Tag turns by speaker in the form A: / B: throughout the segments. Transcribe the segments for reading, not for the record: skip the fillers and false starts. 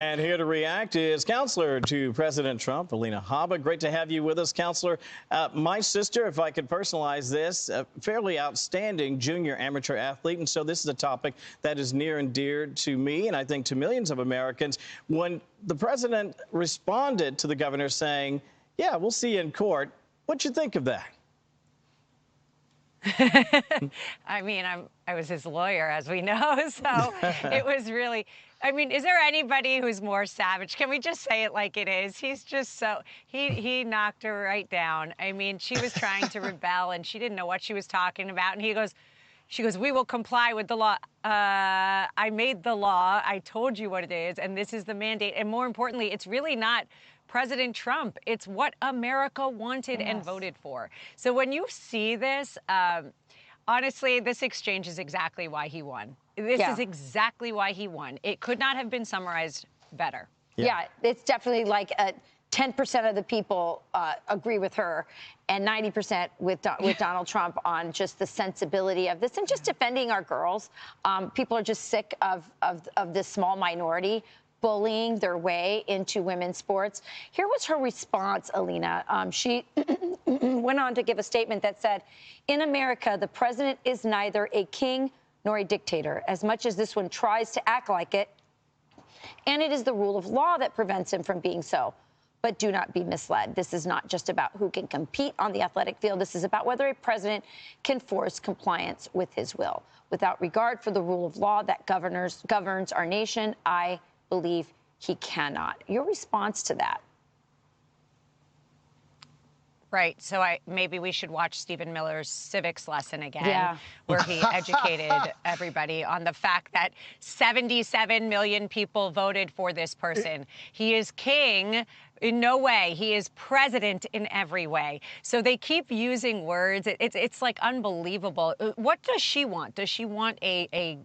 A: And here to react is counselor to President Trump, Alina Habba. Great to have you with us, counselor. My sister, if I could personalize this, a fairly outstanding junior amateur athlete. And so this is a topic that is near and dear to me and I think to millions of Americans. When the president responded to the governor saying, yeah, we'll see you in court, what'd you think of that?
B: I mean, I was his lawyer, as we know, so it was really, I mean, is there anybody who's more savage? Can we just say it like it is? He's just so, he knocked her right down. I mean, she was trying to rebel, and she didn't know what she was talking about, and she goes, we will comply with the law. I made the law. I told you what it is, and this is the mandate. And more importantly, it's really not President Trump. It's what America wanted and voted for. So when you see this, honestly, this exchange is exactly why he won. This is exactly why he won. It could not have been summarized better.
C: Yeah, it's definitely like 10% of the people agree with her and 90% with Donald Trump on just the sensibility of this and just defending our girls. People are just sick of this small minority bullying their way into women's sports. Here was her response, Alina. She went on to give a statement that said, in America, the president is neither a king nor a dictator, as much as this one tries to act like it. And it is the rule of law that prevents him from being so. But do not be misled. This is not just about who can compete on the athletic field. This is about whether a president can force compliance with his will. Without regard for the rule of law that governs our nation, I believe he cannot. Your response to that?
B: Right. So maybe we should watch Stephen Miller's civics lesson again, where he educated everybody on the fact that 77 million people voted for this person. He is king in no way. He is president in every way. So they keep using words. It's like unbelievable. What does she want? Does she want a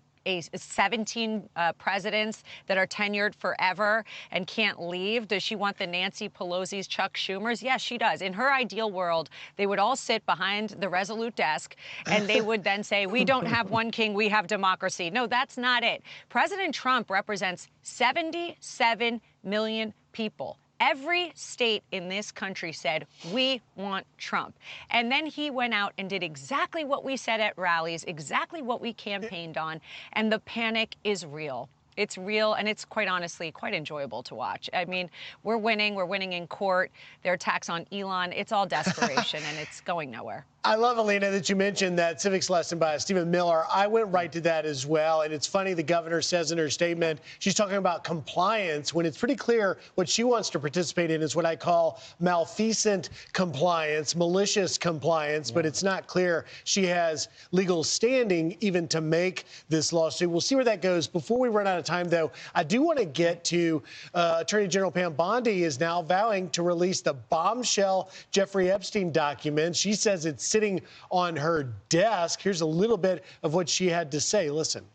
B: 17 presidents that are tenured forever and can't leave? Does she want the Nancy Pelosi's, Chuck Schumer's? Yes, she does. In her ideal world, they would all sit behind the Resolute desk and they would then say, we don't have one king, we have democracy. No, that's not it. President Trump represents 77 million people. Every state in this country said, we want Trump. And then he went out and did exactly what we said at rallies, exactly what we campaigned on, and the panic is real. It's real, and it's quite honestly quite enjoyable to watch. I mean, we're winning in court. Their attacks on Elon, it's all desperation, and it's going nowhere.
D: I love, Alina, that you mentioned that civics lesson by Stephen Miller. I went right to that as well. And it's funny, the governor says in her statement, she's talking about compliance when it's pretty clear what she wants to participate in is what I call malfeasant compliance, malicious compliance. But it's not clear she has legal standing even to make this lawsuit. We'll see where that goes. Before we run out of time, though, I do want to get to Attorney General Pam Bondi is now vowing to release the bombshell Jeffrey Epstein documents. She says it's sitting on her desk. Here's a little bit of what she had to say. Listen.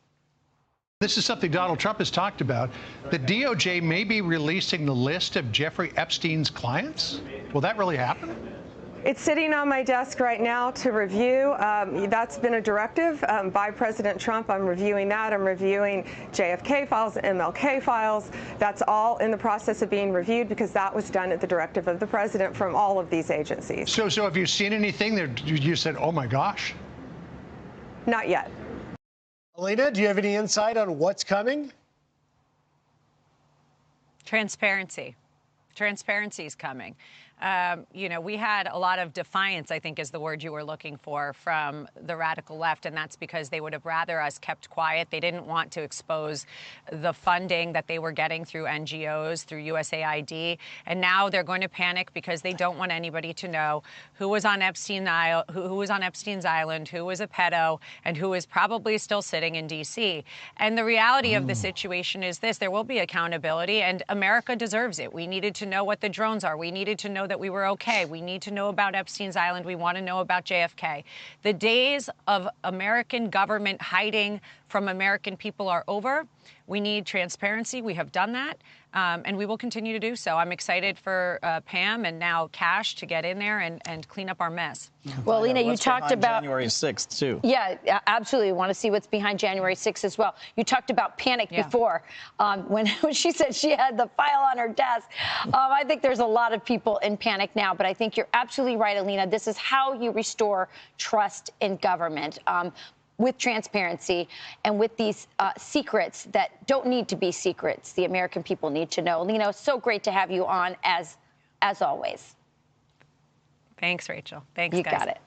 E: This is something Donald Trump has talked about. The DOJ may be releasing the list of Jeffrey Epstein's clients. Will that really happen?
F: It's sitting on my desk right now to review. That's been a directive by President Trump. I'm reviewing that. I'm reviewing JFK files, MLK files. That's all in the process of being reviewed because that was done at the directive of the president from all of these agencies.
E: So have you seen anything that you said, oh my gosh?
F: Not yet.
D: Alina, do you have any insight on what's coming?
B: Transparency. Transparency is coming. You know, we had a lot of defiance, I think is the word you were looking for, from the radical left, and that's because they would have rather us kept quiet. They didn't want to expose the funding that they were getting through NGOs, through USAID, and now they're going to panic because they don't want anybody to know who was on Epstein's Island, who was a pedo, and who is probably still sitting in D.C. And the reality of the situation is this: there will be accountability, and America deserves it. We needed to know what the drones are. We needed to know that we were okay. We need to know about Epstein's Island. We want to know about JFK. The days of American government hiding from American people are over. We need transparency. We have done that, and we will continue to do so. I'm excited for Pam and now Cash to get in there and clean up our mess.
C: Well, Alina, you talked about
A: January 6th, too.
C: Yeah, absolutely. Want to see what's behind January 6th as well. You talked about panic before when she said she had the file on her desk. I think there's a lot of people in panic now, but I think you're absolutely right, Alina. This is how you restore trust in government. With transparency and with these secrets that don't need to be secrets, the American people need to know. Alina, it's so great to have you on as always.
B: Thanks, Rachel. Thanks,
C: you
B: guys.
C: got it.